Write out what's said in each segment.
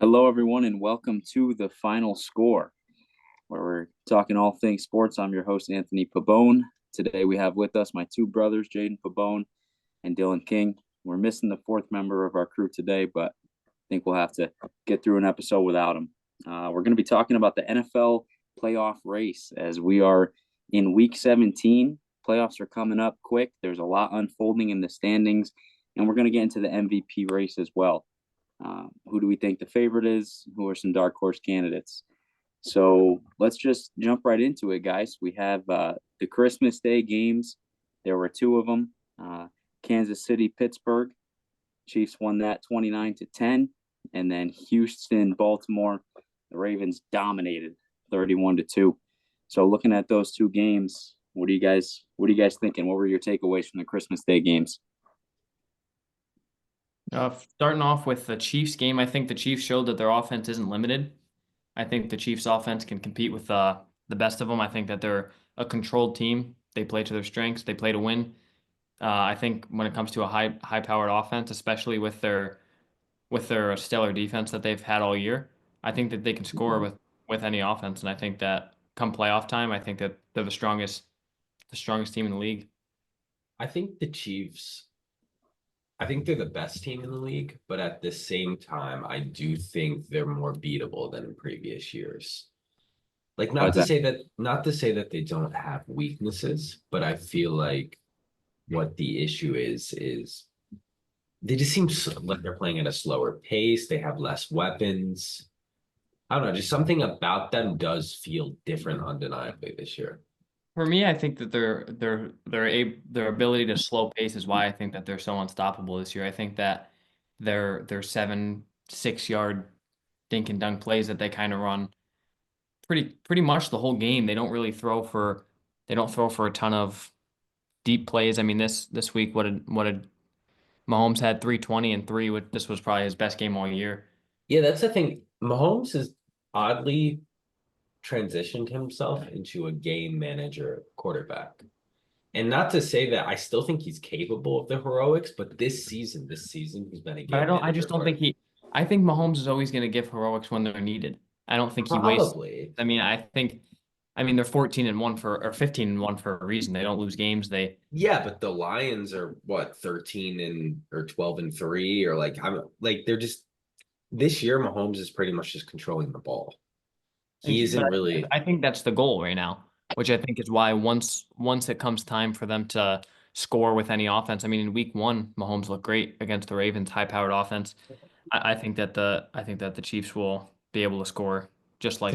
Hello, everyone, and welcome to the final score, where we're talking all things sports. I'm your host, Anthony Pabone. Today, we have with us my two brothers, Jayden Pabone and Dylan King. We're missing the fourth member of our crew today, but I think we'll have to get through an episode without him. We're going to be talking about the NFL playoff race as we are in week 17. Playoffs are coming up quick. There's a lot unfolding in the standings, and we're going to get into the MVP race as well. Who do we think the favorite is? Who are some dark horse candidates? So let's just jump right into it, guys. We have the Christmas Day games. There were two of them. Kansas City, Pittsburgh. Chiefs won that 29-10, and then Houston, Baltimore. The Ravens dominated 31-2. So looking at those two games, what are you guys thinking? What were your takeaways from the Christmas Day games? Starting off with the Chiefs game, I think the Chiefs showed that their offense isn't limited. I think the Chiefs offense can compete with the best of them. I think that they're a controlled team. They play to their strengths. They play to win. I think when it comes to a high powered offense, especially with their stellar defense that they've had all year, I think that they can score with any offense. And I think that come playoff time, I think that they're the strongest team in the league. I think the Chiefs, I think they're the best team in the league, but at the same time, I do think they're more beatable than in previous years. Like Why not is to that? say that not to say that they don't have weaknesses, but I feel like what the issue is they just seem like they're playing at a slower pace. They have less weapons. I don't know, just something about them does feel different undeniably this year. For me, I think that their ability to slow pace is why I think that they're so unstoppable this year. I think that their 7 6 yard dink and dunk plays that they kind of run pretty much the whole game. They don't throw for a ton of deep plays. I mean this week what did Mahomes had 320 and three. This was probably his best game all year. Yeah, that's the thing. Mahomes has oddly transitioned himself into a game manager quarterback. And not to say that I still think he's capable of the heroics, but this season, he's been a But I game don't I just manager don't think quarterback. I think Mahomes is always going to give heroics when they're needed. I don't think he wastes. Probably. I mean they're 14-1 for or 15-1 for a reason. They don't lose games. They Yeah, but the Lions are what, 13 and or 12-3, or like I'm like they're just this year Mahomes is pretty much just controlling the ball. He but isn't really. I think that's the goal right now, which I think is why once it comes time for them to score with any offense. I mean, in week one, Mahomes looked great against the Ravens, high-powered offense. I think that the Chiefs will be able to score to, just like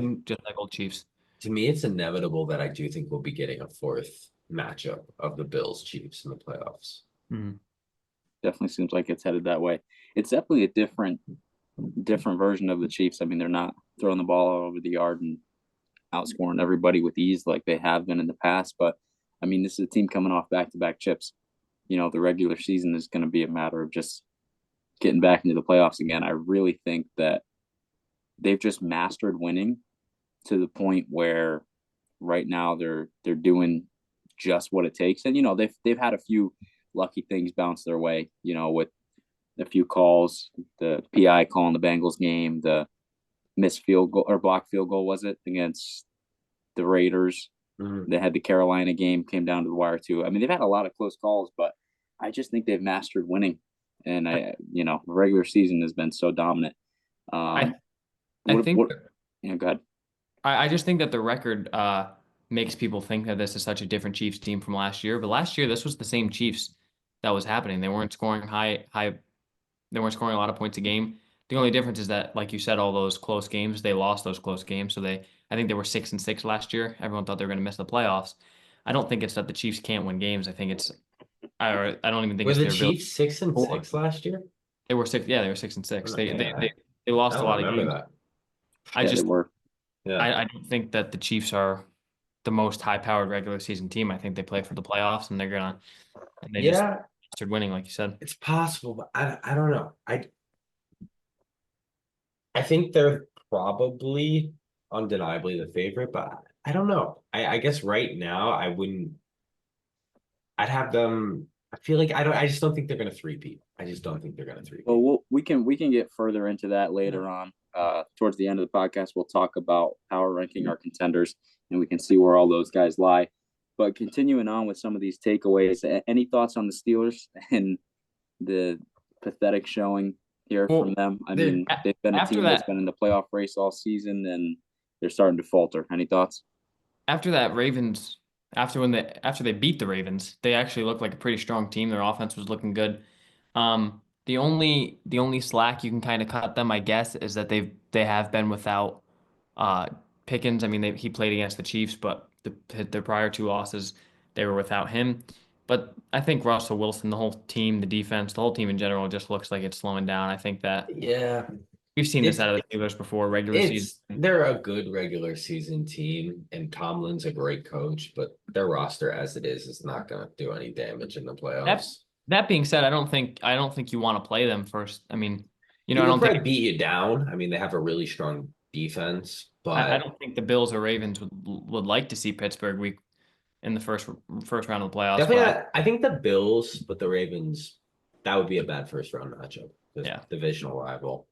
old Chiefs. to me, it's inevitable that I do think we'll be getting a fourth matchup of the Bills Chiefs in the playoffs. Mhm. Definitely seems like it's headed that way. It's definitely a different version of the Chiefs. I mean, they're not throwing the ball all over the yard and outscoring everybody with ease like they have been in the past. But I mean, this is a team coming off back-to-back chips. The regular season is going to be a matter of just getting back into the playoffs again. I really think that they've just mastered winning to the point where right now they're doing just what it takes. And they've had a few lucky things bounce their way. With a few calls, the PI calling the Bengals game, the missed field goal or blocked field goal was it against the Raiders. Mhm. They had the Carolina game came down to the wire too. I mean, they've had a lot of close calls, but I just think they've mastered winning. And the regular season has been so dominant. I Um, I what think what? Go ahead. I just think that the record makes people think that this is such a different Chiefs team from last year. But last year, this was the same Chiefs that was happening. They weren't scoring high. They weren't scoring a lot of points a game. The only difference is that, like you said, all those close games, they lost those close games. I think they were 6-6 last year. Everyone thought they were going to miss the playoffs. I don't think it's that the Chiefs can't win games. I don't even think Were it's the their ability. Chiefs 6-6 last year? They were six. Yeah, they were 6-6. They Okay, they I, they, they I lost a don't lot of remember games. that. I Yeah, they just were. Yeah. I don't think that the Chiefs are the most high-powered regular season team. I think they play for the playoffs, and they just Yeah, started winning, like you said. it's possible, but I don't know. I think they're probably undeniably the favorite, but I don't know. I guess right now I wouldn't. I'd have them. I feel like I don't. I just don't think they're gonna three-peat. I just don't think they're gonna Well, three-peat. we can get further into that Yeah. later on. towards the end of the podcast, we'll talk about power ranking our contenders, and we can see where all those guys lie. But continuing on with some of these takeaways, any thoughts on the Steelers and the pathetic showing here from them? I mean, they've been a team that's been in the playoff race all season, and they're starting to falter. Any thoughts? After that Ravens, after they beat the Ravens, they actually looked like a pretty strong team. Their offense was looking good. The only slack you can kind of cut them, I guess, is that they have been without Pickens. I mean, he played against the Chiefs, but their prior two losses, they were without him. But I think Russell Wilson, the whole team, the defense, the whole team in general just looks like it's slowing down. I think that we've seen this out of the Steelers before, regular season. They're a good regular season team, and Tomlin's a great coach, but their roster as it is not going to do any damage in the playoffs. That being said, I don't think you want to play them first. I mean, I don't think beat you down. I mean, they have a really strong defense, but I don't think the Bills or Ravens would like to see Pittsburgh in the first round of the playoffs. Definitely, I think the Bills, but the Ravens, that would be a bad first round matchup. Divisional rival,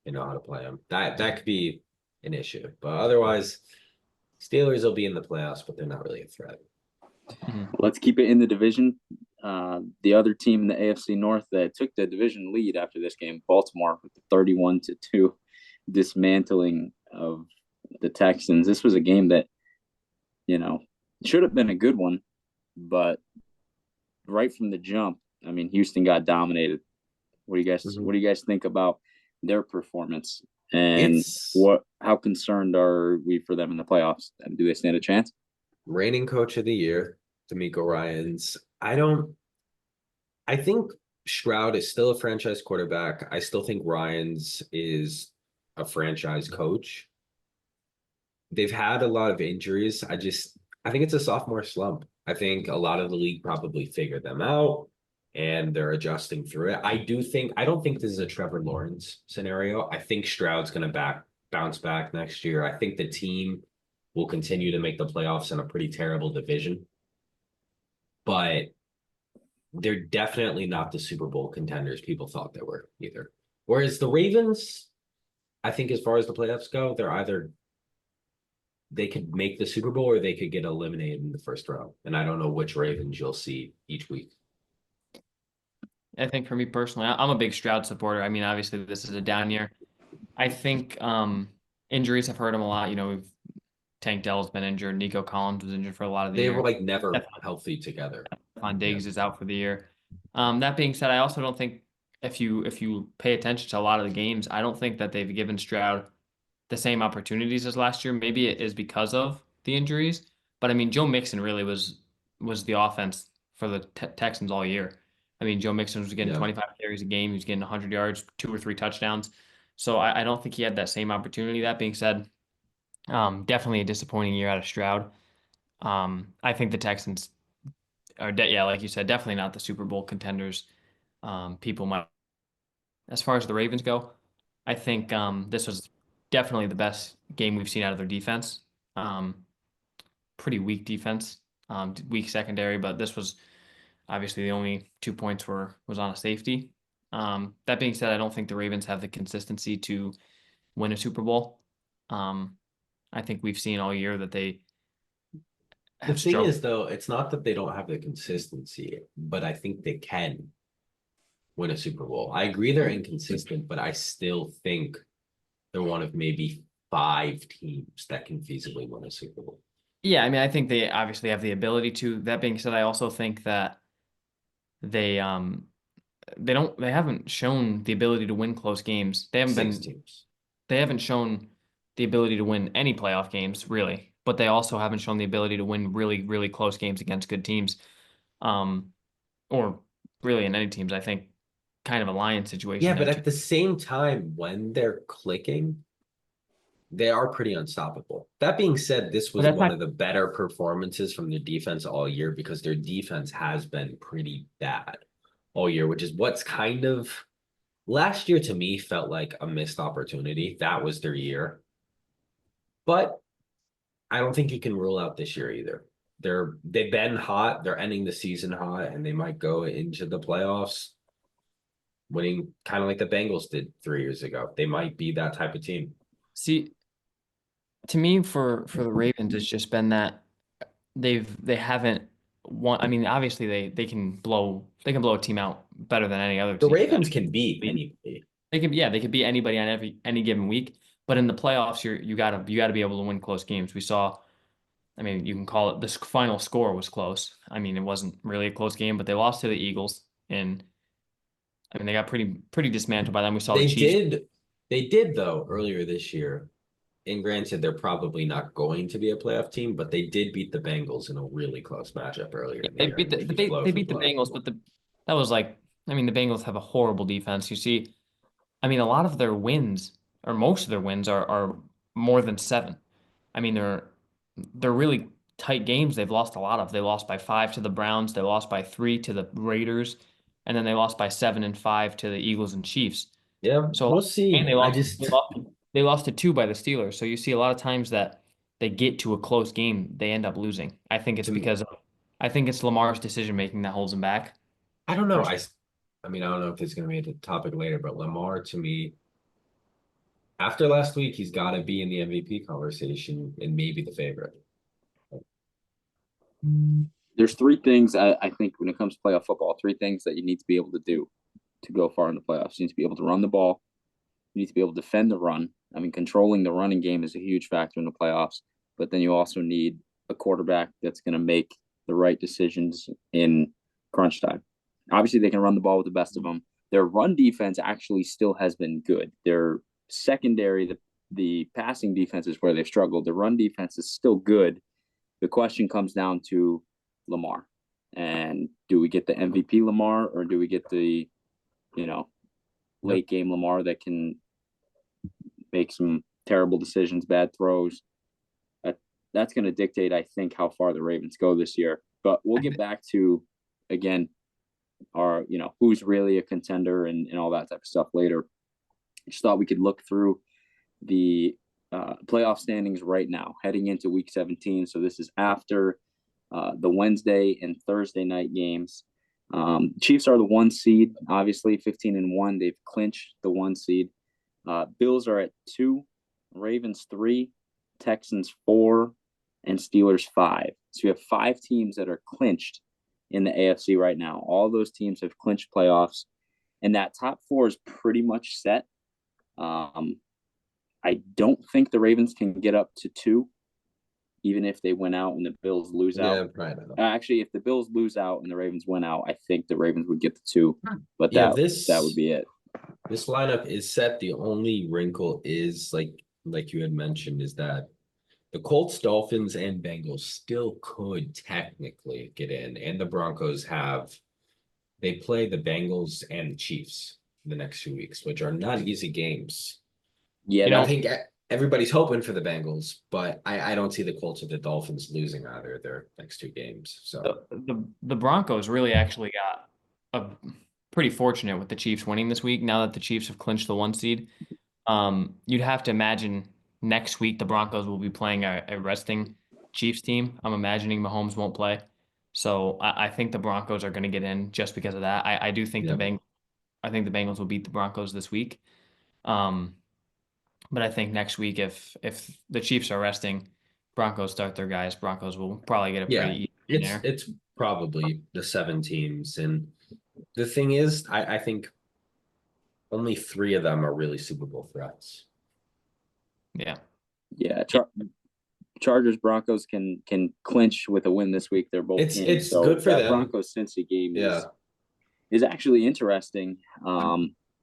they know how to play them. That could be an issue, but otherwise, Steelers will be in the playoffs, but they're not really a threat. Mm-hmm. Let's keep it in the division. The other team in the AFC North that took the division lead after this game, Baltimore, with the 31-2 dismantling of the Texans. This was a game that, should have been a good one, but right from the jump, I mean, Houston got dominated. What do you guys think about their performance, and how concerned are we for them in the playoffs? Do they stand a chance? Reigning coach of the year, D'Amico Ryans. I think Stroud is still a franchise quarterback. I still think Ryans is a franchise coach. They've had a lot of injuries. I think it's a sophomore slump. I think a lot of the league probably figured them out and they're adjusting through it. I don't think this is a Trevor Lawrence scenario. I think Stroud's going to bounce back next year. I think the team will continue to make the playoffs in a pretty terrible division, but they're definitely not the Super Bowl contenders people thought they were either. Whereas the Ravens, I think as far as the playoffs go, they could make the Super Bowl or they could get eliminated in the first round. And I don't know which Ravens you'll see each week. I think for me personally, I'm a big Stroud supporter. I mean, obviously this is a down year. I think injuries have hurt him a lot. Tank Dell's been injured. Nico Collins was injured for a lot of the year. They were never healthy together. Stephon Diggs is out for the year. That being said, I also don't think if you pay attention to a lot of the games, I don't think that they've given Stroud the same opportunities as last year. Maybe it is because of the injuries, but I mean, Joe Mixon really was the offense for the Texans all year. I mean, Joe Mixon was getting 25 carries a game. He was getting 100 yards, 2 or 3 touchdowns. So I don't think he had that same opportunity. That being said, definitely a disappointing year out of Stroud. I think the Texans are, like you said, definitely not the Super Bowl contenders. People might. As far as the Ravens go, I think this was definitely the best game we've seen out of their defense. Pretty weak defense, weak secondary, but this was obviously the only 2 points was on a safety. That being said, I don't think the Ravens have the consistency to win a Super Bowl. I think we've seen all year that they The thing is, though, it's not that they don't have the consistency, but I think they can win a Super Bowl. I agree they're inconsistent, but I still think they're one of maybe 5 teams that can feasibly win a Super Bowl. Yeah, I mean, I think they obviously have the ability to. That being said, I also think that they haven't shown the ability to win close games. They haven't shown the ability to win any playoff games, really, but they also haven't shown the ability to win really, really close games against good teams, or really in any teams. I think kind of a Lions situation. Yeah, but at the same time, when they're clicking, they are pretty unstoppable. That being said, this was one of the better performances from their defense all year because their defense has been pretty bad all year, which is what's kind of last year to me felt like a missed opportunity. That was their year. But I don't think you can rule out this year either. They've been hot, they're ending the season hot, and they might go into the playoffs winning kind of like the Bengals did 3 years ago. They might be that type of team. See, to me, for the Ravens, it's just been that they haven't won. I mean, obviously they can blow a team out better than any other The team. Ravens can beat anybody. They could beat anybody on any given week. But in the playoffs, you gotta be able to win close games. We saw. I mean, you can call it this final score was close. I mean, it wasn't really a close game, but they lost to the Eagles, and I mean they got pretty dismantled by them. We saw the They Chiefs. did though earlier this year. And granted, they're probably not going to be a playoff team, but they did beat the Bengals in a really close matchup earlier in the They year. beat they beat the Bengals, but that was like I mean the Bengals have a horrible defense. You see, I mean a lot of their wins or most of their wins are more than 7. I mean they're really tight games. They've lost a lot of. They lost by 5 to the Browns. They lost by 3 to the Raiders, and then they lost by 7 and 5 to the Eagles and Chiefs. Yeah, So we'll and see. they lost to 2 by the Steelers. So you see a lot of times that they get to a close game, they end up losing. I think it's Lamar's decision making that holds him back. I don't know. I mean, I don't know if it's going to be a topic later, but Lamar to me, after last week, he's got to be in the MVP conversation and maybe the favorite. There's 3 things I think when it comes to playoff football, 3 things that you need to be able to do to go far in the playoffs. You need to be able to run the ball. You need to be able to defend the run. I mean, controlling the running game is a huge factor in the playoffs, but then you also need a quarterback that's going to make the right decisions in crunch time. Obviously, they can run the ball with the best of them. Their run defense actually still has been good. Their secondary, the passing defense is where they've struggled. The run defense is still good. The question comes down to Lamar. And do we get the MVP Lamar or do we get the, late game Lamar that can make some terrible decisions, bad throws? That's going to dictate, I think, how far the Ravens go this year. But we'll get back to, again, our, who's really a contender and all that type of stuff later. Just thought we could look through the playoff standings right now, heading into week 17. So this is after the Wednesday and Thursday night games. Chiefs are the 1 seed, obviously 15-1. They've clinched the 1 seed. Bills are at 2, Ravens 3, Texans 4, and Steelers 5. So you have 5 teams that are clinched in the AFC right now. All those teams have clinched playoffs, and that top 4 is pretty much set. I don't think the Ravens can get up to 2, even if they win out and the Bills lose out. Right. Actually, if the Bills lose out and the Ravens win out, I think the Ravens would get the 2. But Yeah, that would be it. This lineup is set. The only wrinkle is like you had mentioned, is that the Colts, Dolphins, and Bengals still could technically get in, and the Broncos they play the Bengals and the Chiefs the next 2 weeks, which are not easy games. Yeah, I think everybody's hoping for the Bengals, but I don't see the Colts or the Dolphins losing either of their next 2 games. So the Broncos really actually got a pretty fortunate with the Chiefs winning this week. Now that the Chiefs have clinched the 1 seed, you'd have to imagine next week the Broncos will be playing a resting Chiefs team. I'm imagining Mahomes won't play, so I think the Broncos are going to get in just because of that. I do think I think the Bengals will beat the Broncos this week. But I think next week, if the Chiefs are resting, Broncos start their guys, Broncos will probably get a pretty easy there. It's probably the 7 teams, and the thing is, I think only 3 of them are really Super Bowl threats. Yeah. Chargers Broncos can clinch with a win this week. They're both it's good for them. Broncos Cincy game is actually interesting.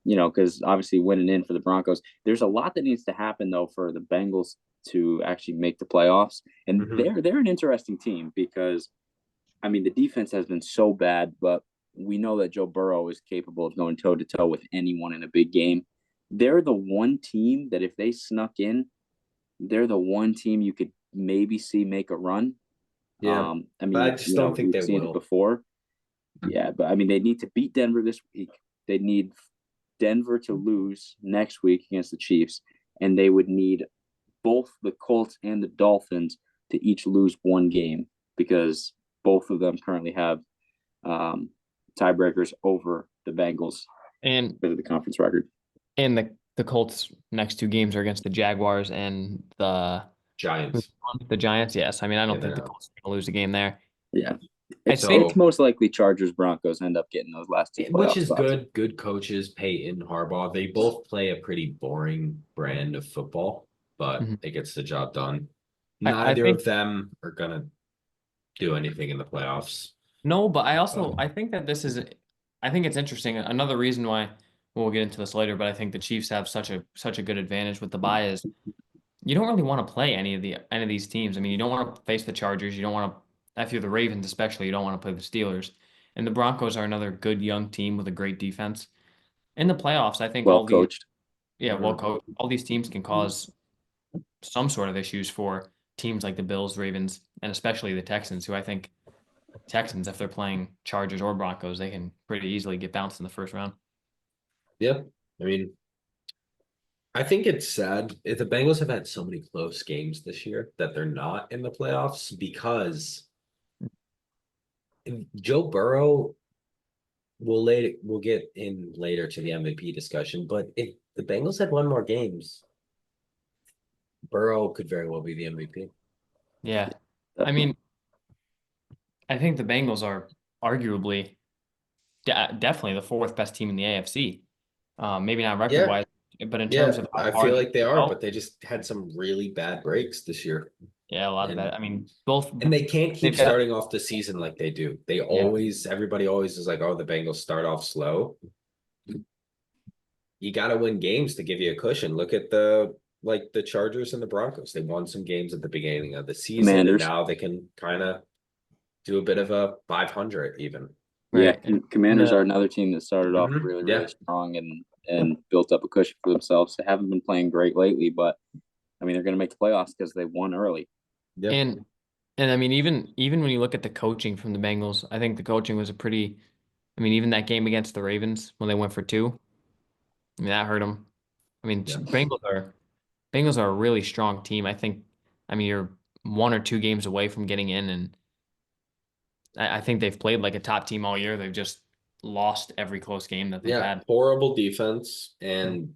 Because obviously winning in for the Broncos, there's a lot that needs to happen though for the Bengals to actually make the playoffs, and they're an interesting team because, I mean, the defense has been so bad, but we know that Joe Burrow is capable of going toe to toe with anyone in a big game. They're the one team that if they snuck in, they're the one team you could maybe see make a run. Yeah, I mean, but I just don't think we've they seen will. it before. Yeah, but I mean, they need to beat Denver this week. They need Denver to lose next week against the Chiefs, and they would need both the Colts and the Dolphins to each lose 1 game because both of them currently have tiebreakers over the Bengals And because of the conference record. the Colts' next two games are against the Jaguars and Giants. the Giants. Yes, I mean I Yeah, don't think the they're Colts are going to lose a game there. Yeah. I think It's most likely Chargers Broncos end up getting those last two which playoff is spots. good. Good coaches, Peyton, Harbaugh. They both play a pretty boring brand of football, but Mhm. it gets the job done. I Neither think of them are gonna do anything in the playoffs. no, but So, I think that I think it's interesting. Another reason why we'll get into this later, but I think the Chiefs have such a good advantage with the bye is you don't really want to play any of these teams. I mean, you don't want to face the Chargers. You don't want to, if you're the Ravens especially, you don't want to play the Steelers. And the Broncos are another good young team with a great defense. In the playoffs, I think Well coached. well coached, all these teams can cause some sort of issues for teams like the Bills, Ravens, and especially the Texans, who I think Texans, if they're playing Chargers or Broncos, they can pretty easily get bounced in the first round. yeah. I mean, I think it's sad. If the Bengals have had so many close games this year that they're not in the playoffs because Joe Burrow we'll get in later to the MVP discussion, but if the Bengals had won more games, Burrow could very well be the MVP. Yeah. I Definitely. mean, I think the Bengals are arguably definitely the fourth best team in the AFC. Maybe not record Yeah, wise, but in terms yeah, of how I far feel they like they are, go, but they just had some really bad breaks this year. yeah, a lot of And that. I mean, both they can't keep they've got starting off the season like they do. yeah, Everybody always is like, oh, the Bengals start off slow. You got to win games to give you a cushion. Look at the Chargers and the Broncos. They won some games at the beginning of the season, and Commanders. now they can kind of do a bit of a 500 even. Yeah, right. And Commanders are another team that started off really, Yeah. really strong and built up a cushion for themselves. They haven't been playing great lately, but I mean they're going to make the playoffs because they won early. Yeah. and I mean even when you look at the coaching from the Bengals, I think the coaching was a pretty. I mean, even that game against the Ravens when they went for two, I mean that hurt them. I mean, Yeah. Bengals are a really strong team. I think. I mean, you're one or two games away from getting in, and I think they've played like a top team all year. They've just lost every close game that they've Yeah. had. Horrible defense. And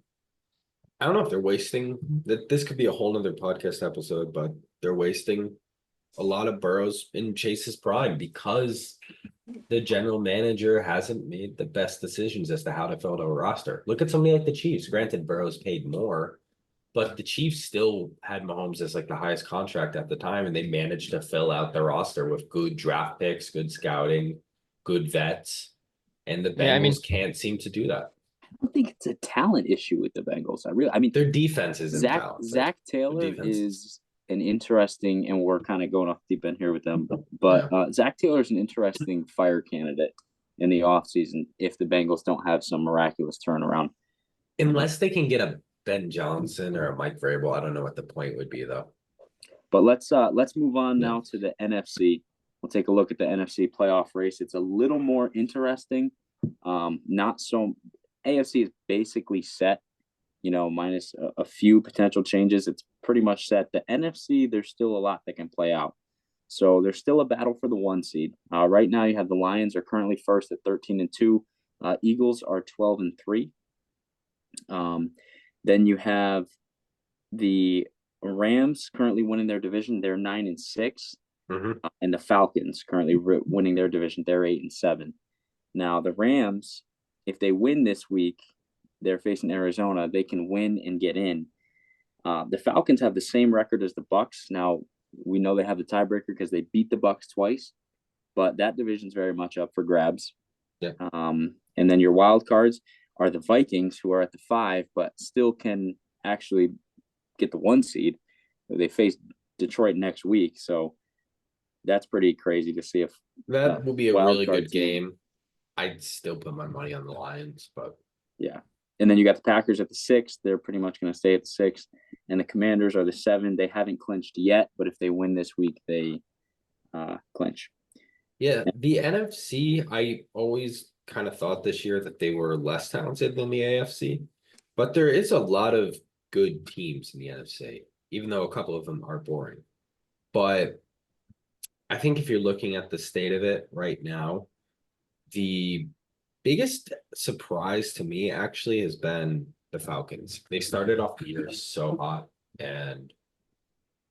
I don't know if they're wasting that. This could be a whole nother podcast episode, but they're wasting a lot of Burrows in Chase's prime because the general manager hasn't made the best decisions as to how to fill out a roster. Look at somebody like the Chiefs. Granted, Burrow's paid more, but the Chiefs still had Mahomes as like the highest contract at the time, and they managed to fill out the roster with good draft picks, good scouting, good vets, and the Yeah, I mean, Bengals can't seem to do that. I don't think it's a talent issue with the Bengals. I mean, Their defense isn't talented. Zach The Taylor defense, is an interesting, and we're kind of going off deep end here with them, but Zach Taylor is an interesting fire candidate in the offseason if the Bengals don't have some miraculous turnaround. unless they can get a Ben Johnson or a Mike Vrabel, I don't know what the point would be though. But let's move on now to the NFC. We'll take a look at the NFC playoff race. It's a little more interesting. Not so AFC is basically set, minus a few potential changes. It's pretty much set. The NFC, there's still a lot that can play out. So there's still a battle for the one seed. Right now, you have the Lions are currently first at 13-2. Eagles are 12-3. Then you have the Rams currently winning their division. They're 9-6. And the Falcons currently winning their division. They're 8-7. Now the Rams, if they win this week, they're facing Arizona. They can win and get in. The Falcons have the same record as the Bucks. Now we know they have the tiebreaker because they beat the Bucks twice, but that division's very much up for grabs. Yeah. And then your wild cards are the Vikings, who are at the 5, but still can actually get the 1 seed. They face Detroit next week, so that's pretty crazy to see if that will be a really good team. game. I'd still put my money on the Lions, but yeah. And then you got the Packers at the 6. They're pretty much going to stay at the 6. And the Commanders are the 7. They haven't clinched yet, but if they win this week, they clinch. yeah, the NFC, I always kind of thought this year that they were less talented than the AFC, but there is a lot of good teams in the NFC, even though a couple of them are boring. But I think if you're looking at the state of it right now, the biggest surprise to me actually has been the Falcons. They started off the year so hot, and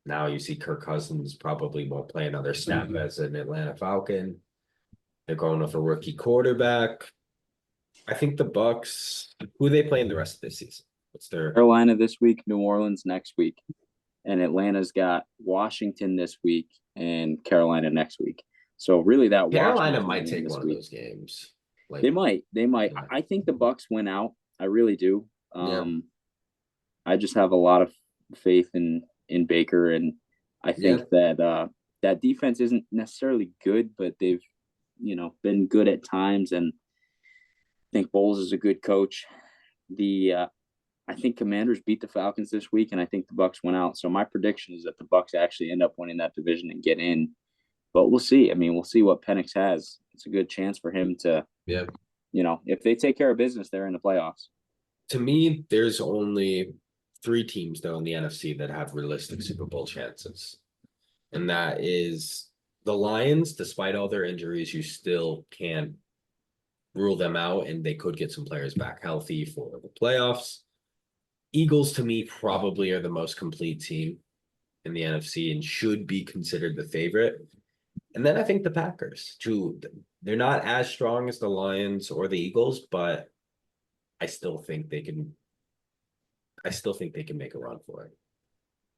now you see Kirk Cousins probably won't play another snap as an Atlanta Falcon. They're going with a rookie quarterback. I think the Bucks, who they play in the rest of this season? What's their Carolina this week, New Orleans next week, and Atlanta's got Washington this week and Carolina next week. So really, that Carolina Washington might game take this one of week. those games. They might. Yeah. I think the Bucks win out. I really do. Yeah. I just have a lot of faith in Baker, and I think that that defense isn't necessarily good, but they've been good at times, and I think Bowles is a good coach. I think Commanders beat the Falcons this week, and I think the Bucks went out. So my prediction is that the Bucks actually end up winning that division and get in. But we'll see. I mean, we'll see what Penix has. It's a good chance for him to, if they take care of business, they're in the playoffs. To me, there's only 3 teams though in the NFC that have realistic Super Bowl chances, and that is the Lions. Despite all their injuries, you still can't rule them out, and they could get some players back healthy for the playoffs. Eagles, to me, probably are the most complete team in the NFC and should be considered the favorite. And then I think the Packers, too. They're not as strong as the Lions or the Eagles, but I still think they can. I still think they can make a run for it.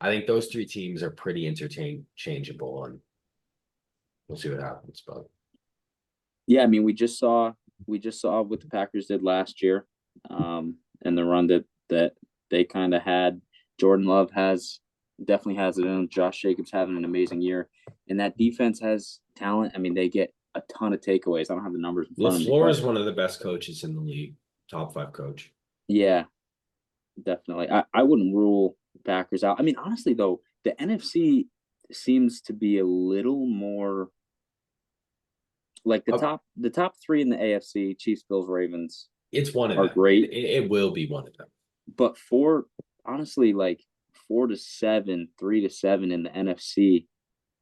I think those 3 teams are pretty interchangeable, and we'll see what happens. But yeah, I mean, we just saw what the Packers did last year, and the run that they kind of had. Jordan Love definitely has it in. Josh Jacobs having an amazing year, and that defense has talent. I mean, they get a ton of takeaways. I don't have the numbers in front of me. LaFleur is one of the best coaches in the league, top 5 coach. Yeah, definitely. I wouldn't rule Packers out. I mean, honestly, though, the NFC seems to be a little more like the top 3 in the AFC: Chiefs, Bills, Ravens. It's one of are them. great. It will be one of them. But honestly, like 4-7, 3-7 in the NFC,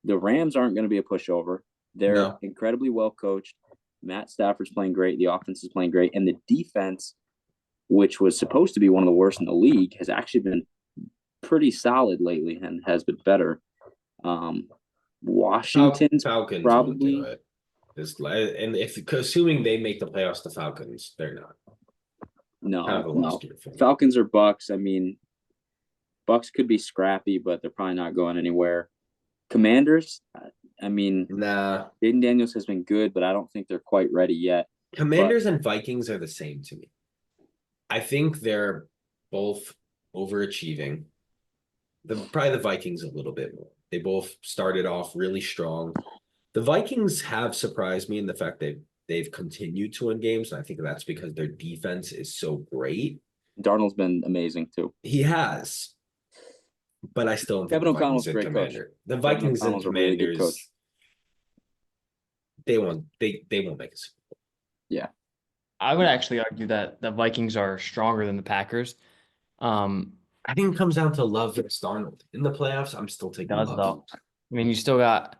the Rams aren't going to be a pushover. They're incredibly well coached. Matt Stafford's playing great. The offense is playing great, and the defense, which was supposed to be one of the worst in the league, has actually been pretty solid lately and has been better. Washington's Falcons probably will do it. And assuming they make the playoffs, the Falcons, they're not. No. Falcons or Bucks. I mean, Bucks could be scrappy, but they're probably not going anywhere. Commanders, I mean, Jayden Daniels has been good, but I don't think they're quite ready yet. Commanders and Vikings are the same to me. I think they're both overachieving. Probably the Vikings a little bit more. They both started off really strong. The Vikings have surprised me in the fact that they've continued to win games, and I think that's because their defense is so great. Darnold's been amazing too. He has, but I still don't think Kevin O'Connell's a great coach. The Vikings and Commanders, really they won't make a Super Bowl. Yeah, I would actually argue that the Vikings are stronger than the Packers. I think it comes down to Love versus Darnold in the playoffs. I'm still taking Love. Though. I mean, you still got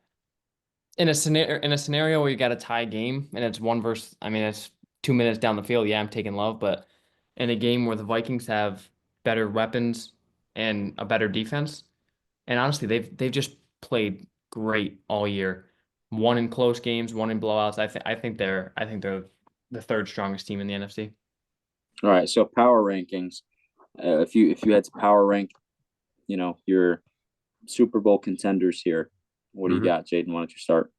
in a scenario where you got a tie game and it's it's 2 minutes down the field. Yeah, I'm taking Love, but in a game where the Vikings have better weapons and a better defense, and honestly, they've just played great all year. One in close games, one in blowouts. I think they're the 3rd strongest team in the NFC. All right, so power rankings. If you had to power rank, your Super Bowl contenders here, what do you got, Jayden? Why don't you start?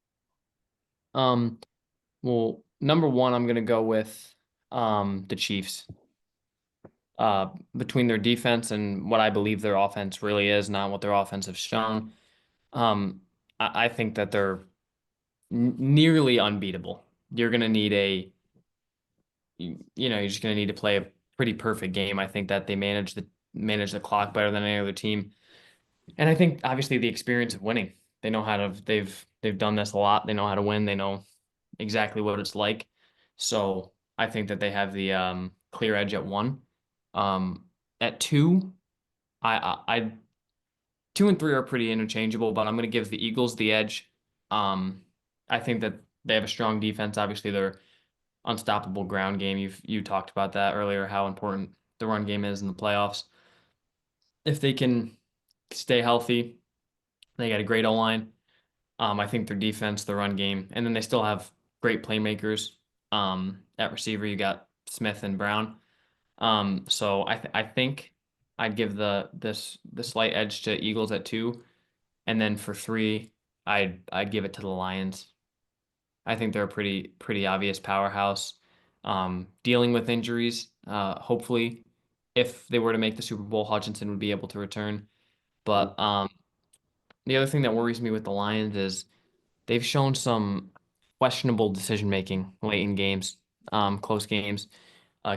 Well, number 1, I'm gonna go with the Chiefs. Between their defense and what I believe their offense really is, not what their offense has shown. I think that they're nearly unbeatable. You're gonna need you're just gonna need to play a pretty perfect game. I think that they manage the clock better than any other team. And I think obviously the experience of winning. They know how to they've done this a lot. They know how to win. They know exactly what it's like. So I think that they have the clear edge at 1. At 2, I 2 and 3 are pretty interchangeable, but I'm gonna give the Eagles the edge. I think that they have a strong defense. Obviously, unstoppable ground game. You talked about that earlier, how important the run game is in the playoffs. If they can stay healthy, they got a great O-line. I think their defense, the run game, and then they still have great playmakers. At receiver, you got Smith and Brown. So I think I'd give the slight edge to Eagles at 2, and then for 3, I'd give it to the Lions. I think they're a pretty obvious powerhouse. Dealing with injuries, hopefully, if they were to make the Super Bowl, Hutchinson would be able to return. But the other thing that worries me with the Lions is they've shown some questionable decision making late in games, close games.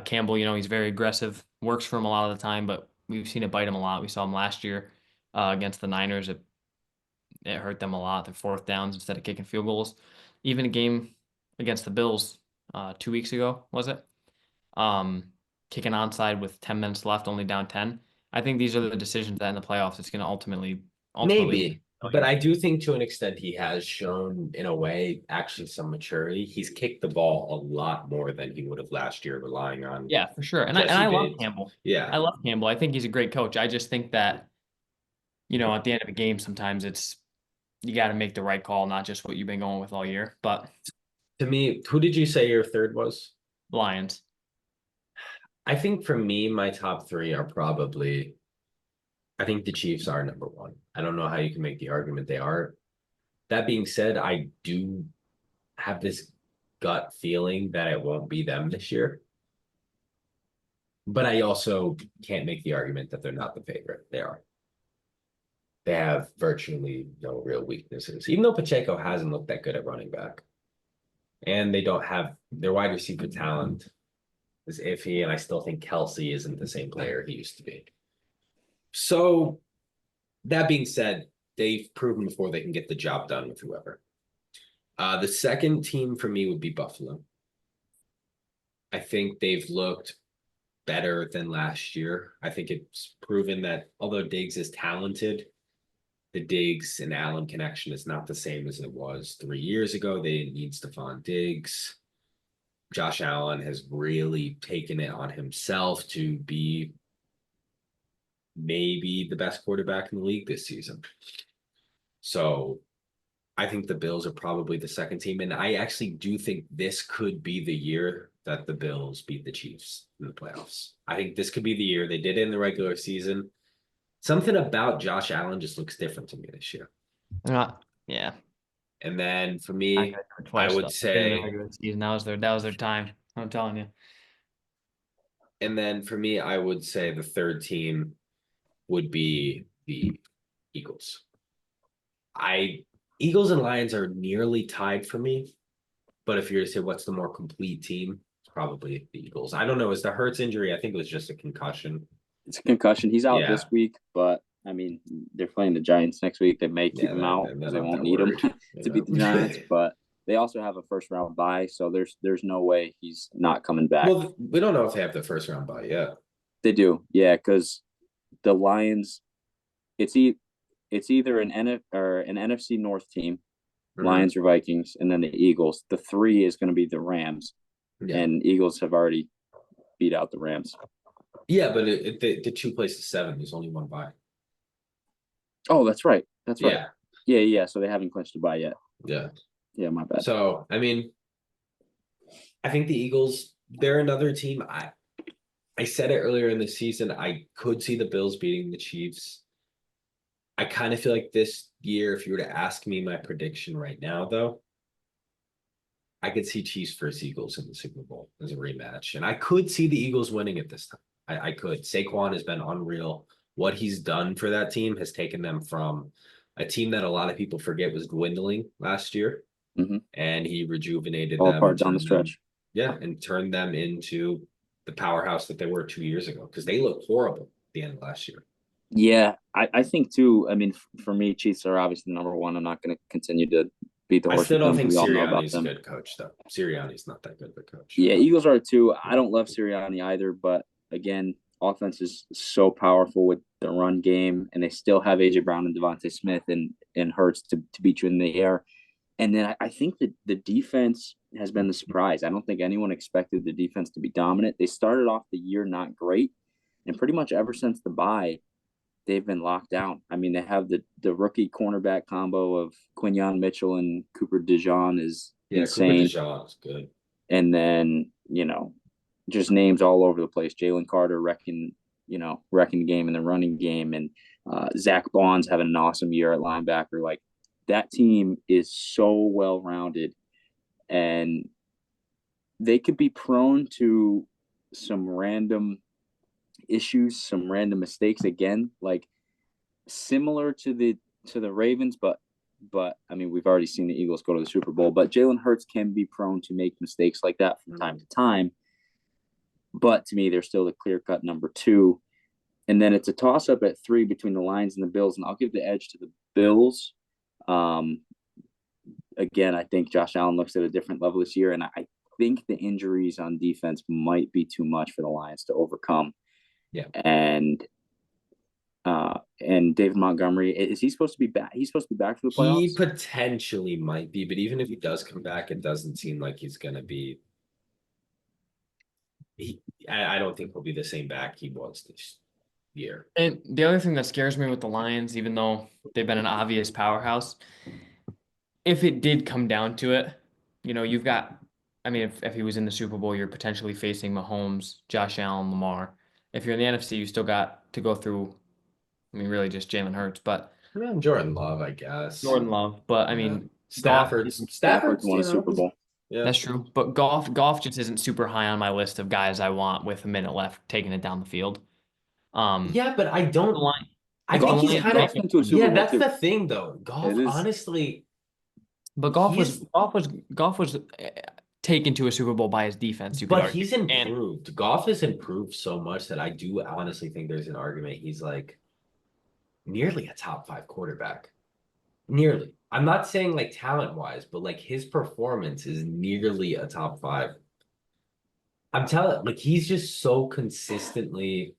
Campbell, he's very aggressive, works for him a lot of the time, but we've seen it bite him a lot. We saw him last year against the Niners. It hurt them a lot. Their fourth downs instead of kicking field goals. Even a game against the Bills 2 weeks ago, was it? Um, Kicking onside with 10 minutes left, only down 10. I think these are the decisions that in the playoffs it's going to ultimately. Maybe, but I do think to an extent he has shown, in a way, actually some maturity. He's kicked the ball a lot more than he would have last year, relying on Yeah, for sure. And Jesse I love Bates. Campbell. Yeah, I love Campbell. I think he's a great coach. I just think that, at the end of a game, sometimes you got to make the right call, not just what you've been going with all year. But to me, who did you say your third was? Lions. I think for me, my top 3 are probably. I think the Chiefs are number 1. I don't know how you can make the argument they are. That being said, I do have this gut feeling that it won't be them this year. But I also can't make the argument that they're not the favorite. They are. They have virtually no real weaknesses, even though Pacheco hasn't looked that good at running back. And they don't have their wide receiver talent is iffy, and I still think Kelsey isn't the same player he used to be. So that being said, they've proven before they can get the job done with whoever. The second team for me would be Buffalo. I think they've looked better than last year. I think it's proven that although Diggs is talented, the Diggs and Allen connection is not the same as it was 3 years ago. They didn't need Stephon Diggs. Josh Allen has really taken it on himself to be maybe the best quarterback in the league this season. So I think the Bills are probably the second team. And I actually do think this could be the year that the Bills beat the Chiefs in the playoffs. I think this could be the year. They did it in the regular season. Something about Josh Allen just looks different to me this year. Yeah. And then for me, I would say, season, that was their time. I'm telling you. and then for me, I would say the third team would be the Eagles. Eagles and Lions are nearly tied for me. But if you're to say what's the more complete team, it's probably the Eagles. I don't know. Is the Hurts injury? I think it was just a concussion. It's a concussion. He's out this week, but I mean, they're playing the Giants next week. They may keep him out because they won't need him to beat the Giants. But they also have a first round bye, so there's no way he's not coming back. Well, we don't know if they have the first round bye yet. They do, yeah, because the Lions, it's either an NFC North team, Lions or Vikings, and then the Eagles. The 3 is going to be the Rams, and Eagles have already beat out the Rams. Yeah, but the 2 places 7. There's only 1 bye. Oh, that's right. That's right. Yeah. So they haven't clinched a bye yet. Yeah, my bad. So I mean, I think the Eagles, they're another team. I said it earlier in the season. I could see the Bills beating the Chiefs. I kind of feel like this year, if you were to ask me my prediction right now, though, I could see Chiefs versus Eagles in the Super Bowl as a rematch. And I could see the Eagles winning it this time. I could. Saquon has been unreal. What he's done for that team has taken them from a team that a lot of people forget was dwindling last year. And he rejuvenated them. Apart down the stretch. And turned them into the powerhouse that they were 2 years ago, because they looked horrible at the end of last year. Yeah, I think too. I mean, for me, Chiefs are obviously number 1. I'm not going to continue to beat the horse. I still don't think Sirianni's a good coach, though. Sirianni's not that good of a coach. Yeah, Eagles are too. I don't love Sirianni either, but again, offense is so powerful with the run game, and they still have AJ Brown and Devontae Smith and Hurts to beat you in the air. And then I think that the defense has been the surprise. I don't think anyone expected the defense to be dominant. They started off the year not great, and pretty much ever since the bye, they've been locked down. I mean, they have the rookie cornerback combo of Quinyon Mitchell and Cooper DeJean is Cooper insane. DeJean is good. And then, just names all over the place. Jalen Carter wrecking the game in the running game, and Zach Bond's having an awesome year at linebacker. Like, that team is so well rounded, and they could be prone to some random issues, some random mistakes again, like similar to the Ravens, but I mean, we've already seen the Eagles go to the Super Bowl, but Jalen Hurts can be prone to make mistakes like that from time to time. But to me, they're still the clear-cut number 2. And then it's a toss-up at 3 between the Lions and the Bills, and I'll give the edge to the Bills. Again, I think Josh Allen looks at a different level this year, and I think the injuries on defense might be too much for the Lions to overcome. Yeah. And David Montgomery, is he supposed to be back? He's supposed to be back for the playoffs? He potentially might be, but even if he does come back, it doesn't seem like he's going to be. I don't think he'll be the same back he was this year. And the other thing that scares me with the Lions, even though they've been an obvious powerhouse, if it did come down to it, you've got, I mean, if he was in the Super Bowl, you're potentially facing Mahomes, Josh Allen, Lamar. If you're in the NFC, you still got to go through, I mean, really just Jalen Hurts, but Jordan Love, I guess. Jordan Love, but I mean, Stafford's won a Super Bowl. Yeah, that's true. But Goff just isn't super high on my list of guys I want with a minute left taking it down the field. Yeah, but I don't. I Goff think he's kind of into a Super Bowl that's too. the thing, though. Goff, honestly. But Goff was taken to a Super Bowl by his defense. But he's improved. Goff has improved so much that I do honestly think there's an argument he's like nearly a top 5 quarterback. Nearly. I'm not saying like talent wise, but like his performance is nearly a top 5. I'm telling, like, he's just so consistently.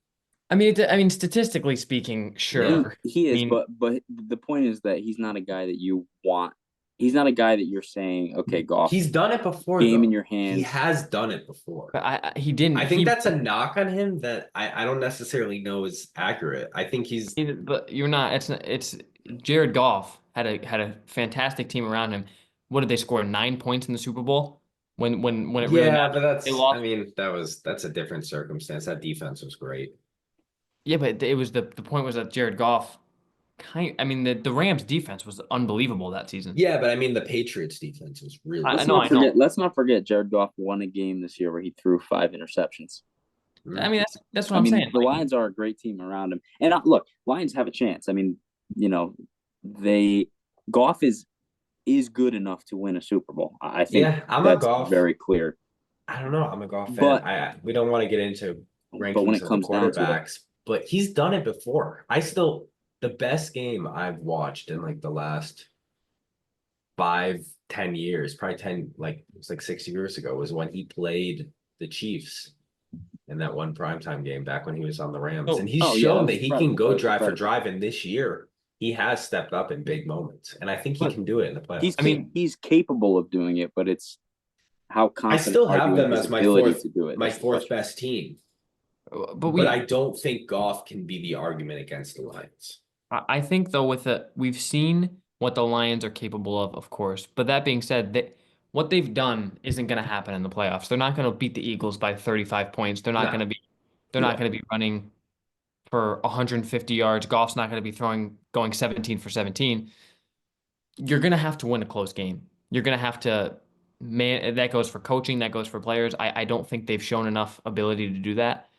I mean, statistically speaking, sure. He is, but the point is that he's not a guy that you want. He's not a guy that you're saying, okay, Goff. He's done it before. Game in your hands. He has done it before. But he didn't. I think that's a knock on him that I don't necessarily know is accurate. I think he's. But you're not. It's Jared Goff had a fantastic team around him. What did they score? 9 points in the Super Bowl when it really mattered. But that's. They lost. I mean, that's a different circumstance. That defense was great. Yeah, but it was the point was that Jared Goff. I mean, the Rams defense was unbelievable that season. Yeah, but I mean, the Patriots defense was really. I know. Let's not forget Jared Goff won a game this year where he threw 5 interceptions. I mean, that's what I'm saying. The Lions are a great team around him, and look, Lions have a chance. I mean, Goff is good enough to win a Super Bowl. I think I'm that's a Goff. Very clear. I don't know. I'm a Goff fan. We don't want to get into rankings but when it comes down to it, but he's done it before. The best game I've watched in like the last 5-10 years, probably 10, like it was like 6 years ago, was when he played the Chiefs in that one primetime game back when he was on the Rams. And he's shown that he can go drive for drive. And this year he has stepped up in big moments. And I think he can do it in the playoffs. He's capable of doing it, but it's how confident I still have them as my fourth best team. But I don't think Goff can be the argument against the Lions. I think though we've seen what the Lions are capable of course. But that being said, what they've done isn't going to happen in the playoffs. They're not going to beat the Eagles by 35 points. They're not going to be. They're not going to be running for 150 yards. Goff's not going to be going 17 for 17. You're going to have to win a close game. You're going to have to. Man, that goes for coaching. That goes for players. I don't think they've shown enough ability to do that.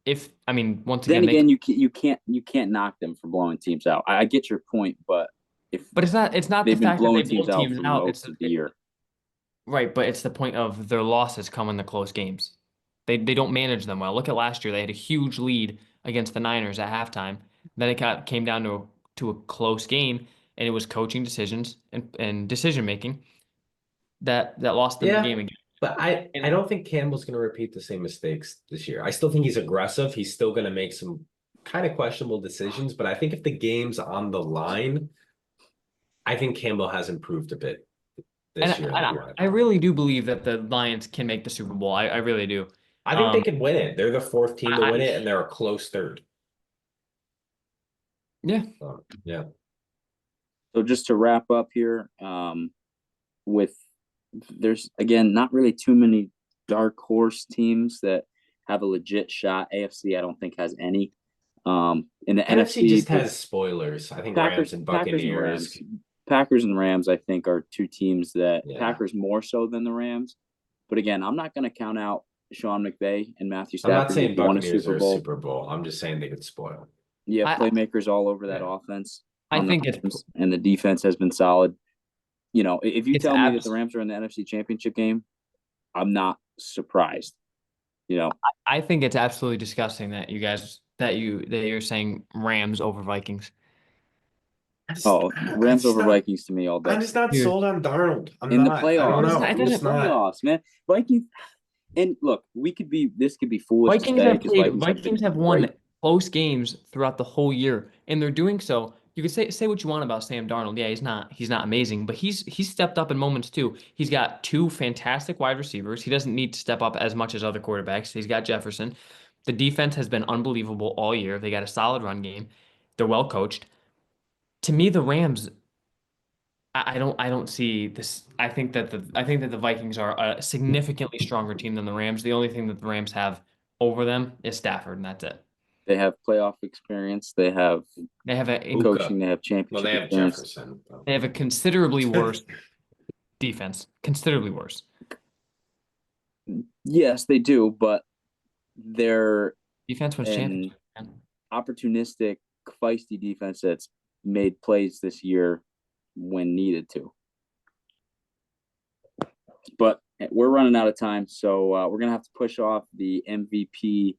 Once again, you can't knock them for blowing teams out. I get your point, but it's not the fact that they blow teams out. It's the year, right? But it's the point of their losses come in the close games. They don't manage them well. Look at last year; they had a huge lead against the Niners at halftime. Then it came down to a close game, and it was coaching decisions and decision making that lost them the game again. But I don't think Campbell's going to repeat the same mistakes this year. I still think he's aggressive. He's still going to make some kind of questionable decisions. But I think if the game's on the line, I think Campbell has improved a bit And this year. I really do believe that the Lions can make the Super Bowl. I really do. I think they could win it. They're the fourth team to win it, and they're a close third. Yeah. Yeah. So just to wrap up here, with there's again not really too many dark horse teams that have a legit shot. AFC, I don't think has any. In the NFC NFC, just has spoilers. I think Rams and Buccaneers. Packers and Rams, I think, are two teams that Yeah. Packers more so than the Rams. But again, I'm not going to count out Sean McVay and Matthew I'm Stafford. not saying who've won Buccaneers are a Super Bowl. I'm just saying they could spoil. Yeah, playmakers all over that Yeah. offense. I on the think Rams, and the defense has been solid. You know, if you It's tell me that the Rams are in the NFC Championship game, I'm not surprised. You know, I think it's absolutely disgusting that you're saying Rams over Vikings. Rams over Vikings to me all day. I'm just not Dude. sold on Darnold. I'm in not. the playoffs. I don't know. It I'm in the just not. playoffs, man. Vikings. And look, this could be foolish Vikings to say have because played. Vikings Vikings been have won great. close games throughout the whole year, and they're doing so. You can say what you want about Sam Darnold. Yeah, he's not amazing, but he's stepped up in moments too. He's got two fantastic wide receivers. He doesn't need to step up as much as other quarterbacks. He's got Jefferson. The defense has been unbelievable all year. They got a solid run game. They're well coached. To me, the Rams. I don't see this. I think that the Vikings are a significantly stronger team than the Rams. The only thing that the Rams have over them is Stafford, and that's it. They have playoff experience. They have They have a coaching. They have championship Well, they have experience. Jefferson. they have a considerably worse defense. Considerably worse. Yes, they do, but they're Defense wins an championships. Man. opportunistic, feisty defense that's made plays this year when needed to. But we're running out of time, so we're gonna have to push off the MVP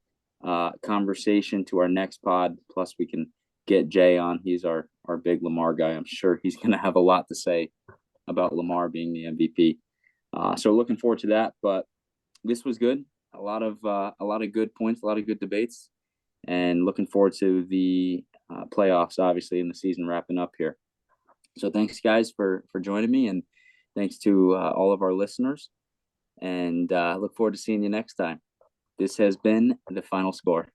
conversation to our next pod. Plus, we can get Jay on. He's our big Lamar guy. I'm sure he's gonna have a lot to say about Lamar being the MVP. So looking forward to that. But this was good. A lot of good points, a lot of good debates, and looking forward to the playoffs, obviously, in the season wrapping up here. So thanks, guys, for joining me, and thanks to all of our listeners. And look forward to seeing you next time. This has been the final score.